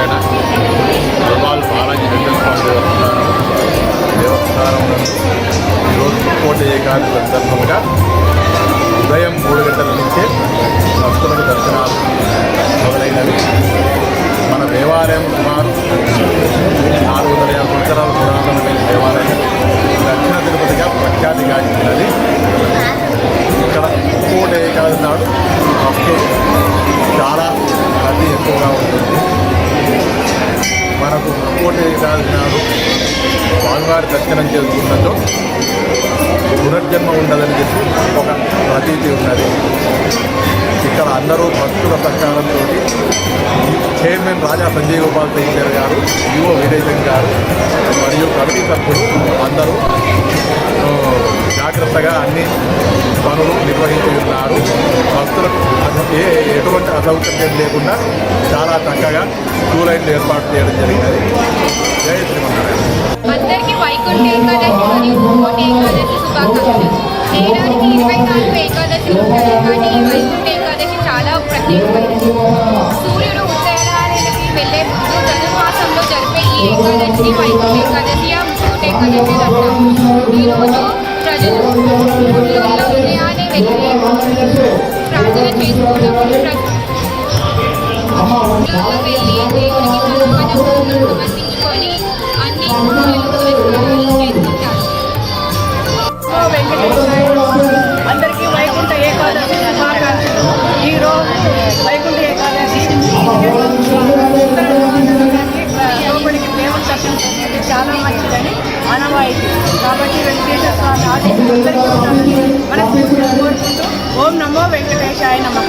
సత్యనారాయణ గోపాల్ బాలాజీ వెంకటస్వామి దేవస్థానం ఈరోజు ముక్కోటి ఏకాదశి సందర్భంగా ఉదయం 3 గంటల నుంచే భక్తులకు దర్శనాలు మొదలైనవి. మన దేవాలయం సుమారు 450 సంవత్సరాల పురాతనమైన దేవాలయం దక్షిణ తిరుపతిగా ప్రఖ్యాతిగాంచినది. ఇక్కడ ముక్కోటి ఏకాదశి నాడు భక్తులు చాలా రద్దీ ఎక్కువగా ఉంటుంది. మనకు ముక్కోటి ఏకాదశి నాడు స్వామివారి దర్శనం చేసుకున్నచో పునర్జన్మ ఉండదని చెప్పి ఒక ప్రతీతి ఉన్నది. ఇక్కడ అందరూ భక్తుల సహకారంతో చైర్మన్ రాజా సంజయ్ గోపాల్ తేజర్ గారు, ఈవో వీరేశం గారు మరియు కమిటీ సభ్యులు అందరూ జాగ్రత్తగా అన్ని పనులు నిర్వహించి ఉన్నారు. భక్తులకు ఎటువంటి అసౌకర్యం లేకుండా చాలా చక్కగా క్యూ లైన్లు ఏర్పాటు చేయడం జరిగినది. జై శ్రీమన్నారాయణ. అందరికీ వైకుంఠ ఏకాదశి మరియు ముక్కోటి ఏకాదశి శుభాకాంక్షలు. ఏడాదికి 24 ఏకాదశి ఉంటాయి, కానీ ఈ వైకుంఠ ఏకాదశి చాలా ప్రత్యేకమైనది. సూర్యుడు ఉత్తరాయణానికి వెళ్లే ముందు ధనుర్మాసంలో జరిపే ఈ ఏకాదశిని వైకుంఠ ఏకాదశి ముక్కోటి ఏకాదశి అంటారు. ఈరోజు ప్రజలు గుళ్ళల్లో ఉదయాన్నే వెళ్ళి ప్రార్థన చేసుకోవడం, వెళ్ళి దేవుడికి సమర్పించుకొని అన్ని చేసుకుంటారు. అందరికీ వైకుంఠ ఏకాదశి శుభాకాంక్షలు. ఈరోజు వైకుంఠ ఏకాదశి లోపలికి దేవుని దర్శనం చేసుకుంటే చాలా మంచిదని ఆనవాయితీ. కాబట్టి వెంకటేశ్వర స్వామి ఆశీస్సులు అందరికీ మనకు కోరుకుంటూ ఓం నమో వెంకటేశాయ నమః.